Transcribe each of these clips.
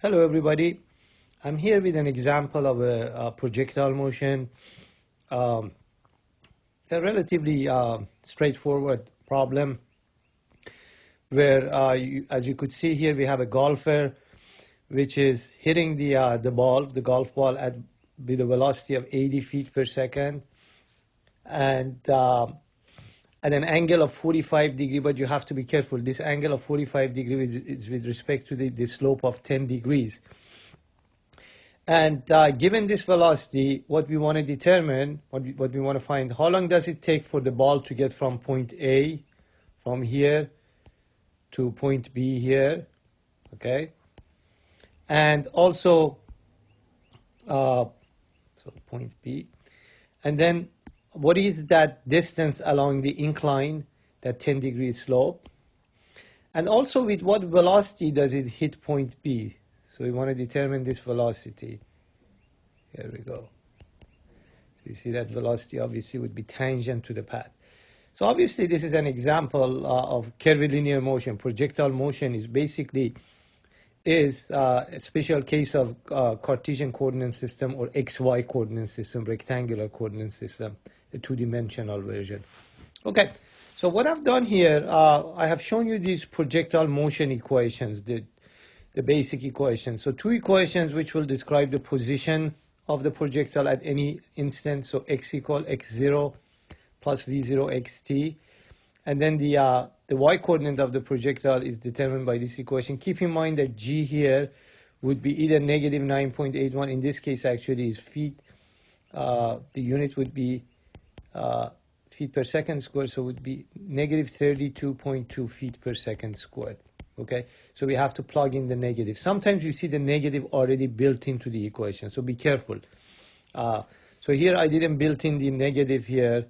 Hello everybody, I'm here with an example of a projectile motion, um, a relatively straightforward problem where as you could see here we have a golfer which is hitting the golf ball with a velocity of 80 feet per second and at an angle of 45 degree, but you have to be careful. This angle of 45 degree is with respect to the slope of 10 degrees. And given this velocity, what we want to determine, what we want to find, how long does it take for the ball to get from point A, from here, to point B here, okay? And also, so point B. And then what is that distance along the incline, that 10 degree slope? And also with what velocity does it hit point B? So we want to determine this velocity. Here we go. So you see that velocity obviously would be tangent to the path. So obviously this is an example of curvilinear motion. Projectile motion is basically a special case of Cartesian coordinate system or XY coordinate system, rectangular coordinate system, a two-dimensional version. Okay, so what I've done here, I have shown you these projectile motion equations, the basic equations. So two equations which will describe the position of the projectile at any instant. So x equal x0 plus v0 xt. And then the y coordinate of the projectile is determined by this equation. Keep in mind that g here would be either negative 9.81. In this case, actually, is feet. The unit would be feet per second squared, so it would be negative 32.2 feet per second squared. Okay, so we have to plug in the negative. Sometimes you see the negative already built into the equation, so be careful. So here I didn't build in the negative here,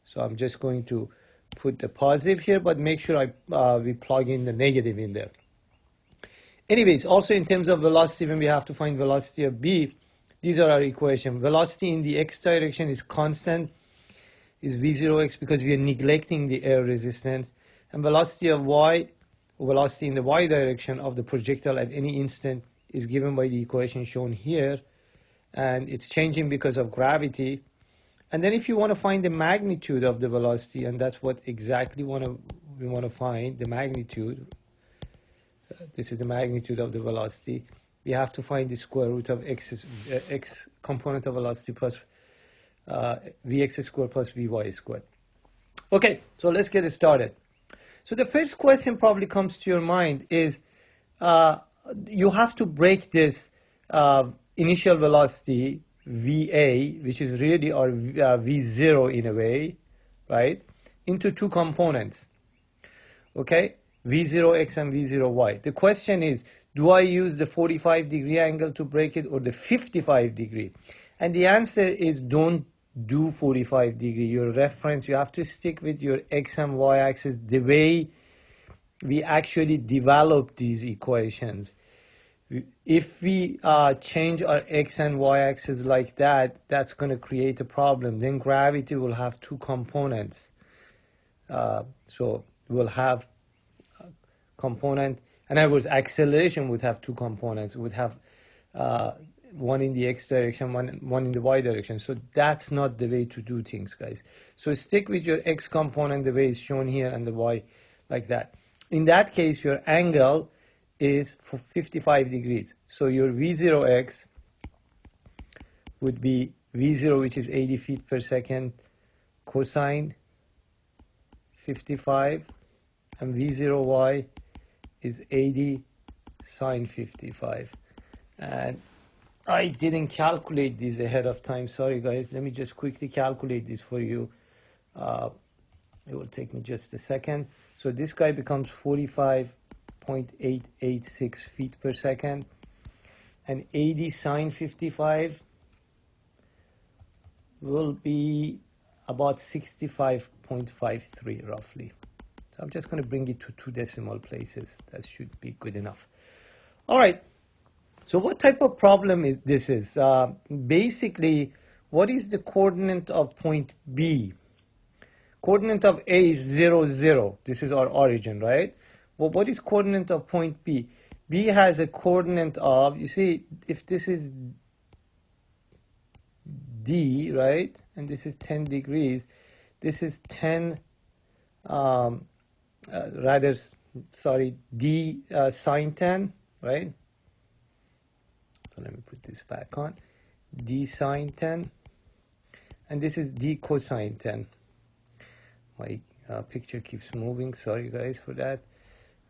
so I'm just going to put the positive here, but make sure we plug in the negative in there. Anyways, also in terms of velocity, when we have to find velocity of B, these are our equations. Velocity in the x direction is constant, is v0x, because we are neglecting the air resistance. And velocity of y, velocity in the y direction of the projectile at any instant is given by the equation shown here. And it's changing because of gravity. And then if you want to find the magnitude of the velocity, and that's what exactly we want to find, the magnitude. This is the magnitude of the velocity. We have to find the square root of x component of velocity plus vx squared plus vy squared. Okay, so let's get started. So the first question probably comes to your mind is you have to break this initial velocity VA, which is really our V0 in a way, right, into two components, okay, V0x and V0y. The question is, do I use the 45 degree angle to break it or the 55 degree? And the answer is don't do 45 degree. Your reference, you have to stick with your x and y axis the way we actually develop these equations. If we change our x and y axis like that, that's going to create a problem. Then gravity will have two components. So we'll have a component, and of course acceleration would have two components. It would have one in the x direction, one in the y direction. So that's not the way to do things, guys. So stick with your x component the way it's shown here and the y like that. In that case, your angle is for 55 degrees. So your V0x would be V0, which is 80 feet per second, cosine 55, and V0y is 80 sine 55. And I didn't calculate these ahead of time. Sorry, guys. Let me just quickly calculate this for you. It will take me just a second. So this guy becomes 45.886 feet per second, and 80 sine 55 will be about 65.53 roughly. So I'm just going to bring it to two decimal places. That should be good enough. All right. So what type of problem is this? Basically, what is the coordinate of point B? Coordinate of A is 0, 0. This is our origin, right? Well, what is coordinate of point B? B has a coordinate of, you see, if this is D, right, and this is 10 degrees, this is 10, rather, sorry, D sine 10, right? So let me put this back on. D sine 10, and this is D cosine 10. My picture keeps moving, sorry guys for that.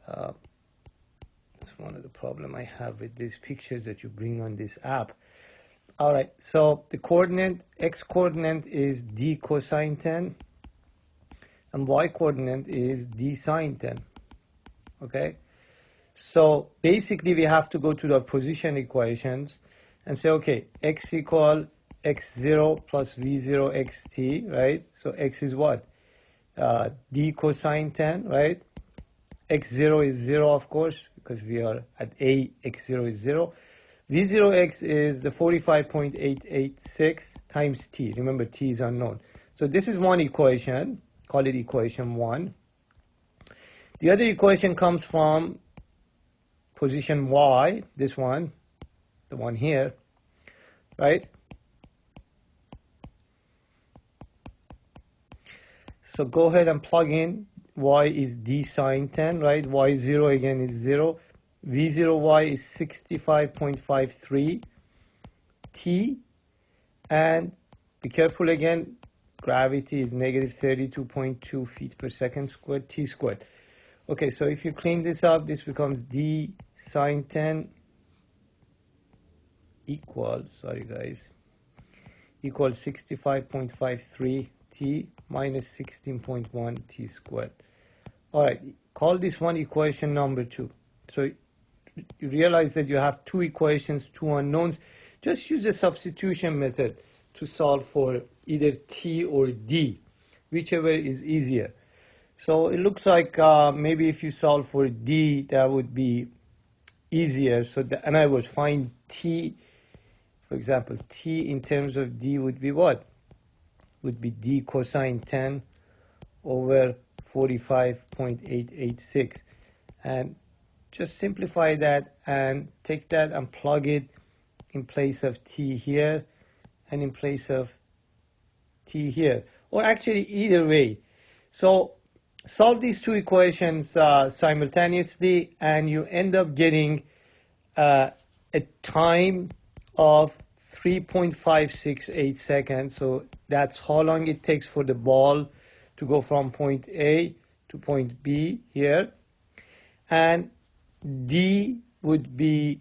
That's one of the problem I have with these pictures that you bring on this app. All right, so the coordinate, x coordinate is D cosine 10, and y coordinate is D sine 10, okay? So basically we have to go to the position equations and say, okay, x equal x0 plus v0 xt, right? So x is what? D cosine 10, right? x0 is 0, of course, because we are at a, x0 is 0. v0x is the 45.886 times t. Remember, t is unknown. So this is one equation, call it equation 1. The other equation comes from position y, this one, the one here, right? So go ahead and plug in y is d sine 10, right? y0 again is 0. v0y is 65.53 t, and be careful again, gravity is negative 32.2 feet per second squared, t squared. Okay, so if you clean this up, this becomes d sine 10 equal, sorry guys, equals 65.53 t minus 16.1 t squared. All right, call this one equation number 2. So you realize that you have two equations, two unknowns. Just use a substitution method to solve for either t or d, whichever is easier. So it looks like maybe if you solve for d, that would be easier. So and I would find t, for example, t in terms of d would be what? Would be d cosine 10 over 45.886. And just simplify that and take that and plug it in place of t here and in place of t here. Or actually either way. So solve these two equations simultaneously and you end up getting a time of 3.568 seconds. So that's how long it takes for the ball to go from point A to point B here. And D would be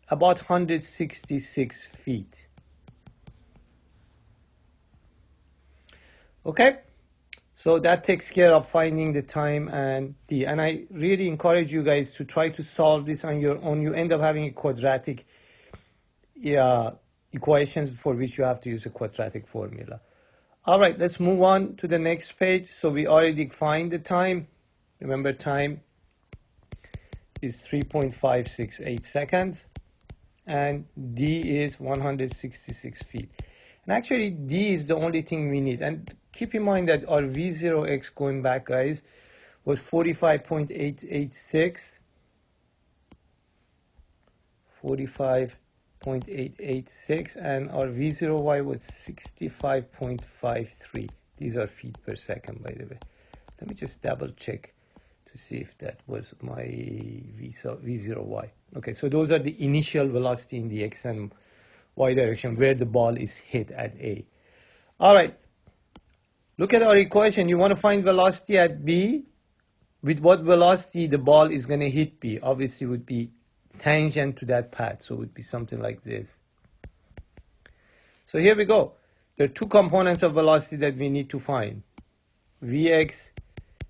about 166 feet. Okay? So that takes care of finding the time and D. And I really encourage you guys to try to solve this on your own. You end up having a quadratic equations for which you have to use a quadratic formula. All right, let's move on to the next page. So we already find the time. Remember, time is 3.568 seconds. And D is 166 feet. And actually, D is the only thing we need. And keep in mind that our V0x, going back, guys, was 45.886. 45.886, and our V0y was 65.53. These are feet per second, by the way. Let me just double check to see if that was my V0y. Okay, so those are the initial velocity in the x and y direction where the ball is hit at A. All right, look at our equation. You want to find velocity at B. With what velocity the ball is going to hit B? Obviously, it would be tangent to that path, so it would be something like this. So here we go. There are two components of velocity that we need to find. Vx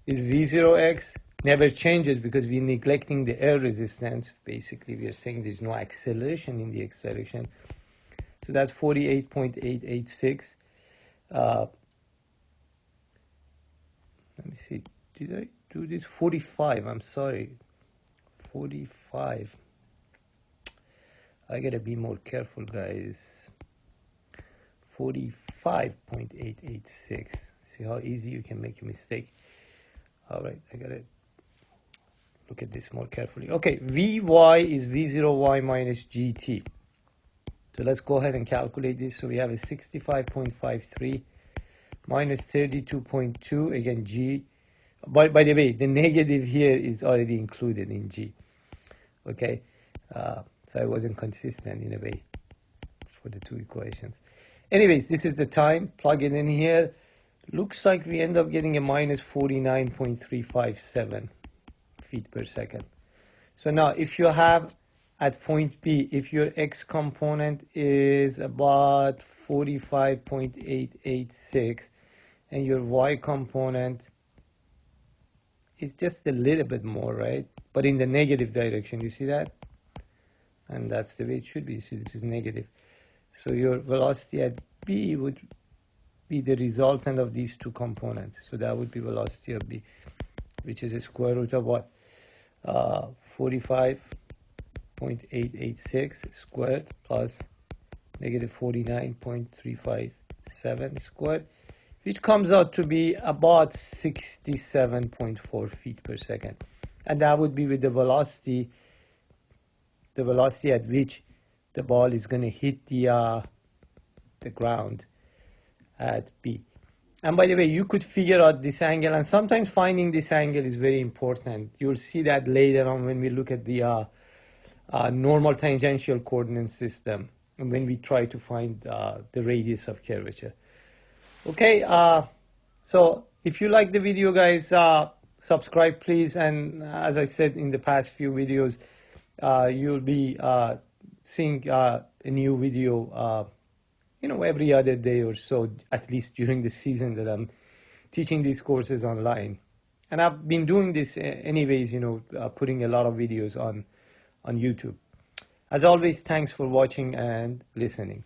is V0x, never changes because we're neglecting the air resistance. Basically, we are saying there's no acceleration in the x direction. So that's 48.886. Let me see. Did I do this? 45. I'm sorry. 45. I gotta be more careful, guys. 45.886. See how easy you can make a mistake. All right, I gotta look at this more carefully. Okay, Vy is V0y minus GT. So let's go ahead and calculate this. So we have a 65.53 minus 32.2, again G. By the way, the negative here is already included in G. Okay, so I wasn't consistent in a way for the two equations. Anyways, this is the time. Plug it in here. Looks like we end up getting a minus 49.357 feet per second. So now if you have at point B, if your x component is about 45.886 and your y component is just a little bit more, right? But in the negative direction, you see that? And that's the way it should be. See, this is negative. So your velocity at B would be the resultant of these two components. So that would be velocity of B, which is a square root of what? 45.886 squared plus negative 49.357 squared, which comes out to be about 67.4 feet per second. And that would be with the velocity at which the ball is going to hit the ground at B. And by the way, you could figure out this angle, and sometimes finding this angle is very important. You'll see that later on when we look at the normal tangential coordinate system, and when we try to find the radius of curvature. Okay, so if you like the video, guys, subscribe please, and as I said in the past few videos, you'll be seeing a new video every other day or so, at least during the season that I'm teaching these courses online. And I've been doing this anyways, putting a lot of videos on YouTube. As always, thanks for watching and listening.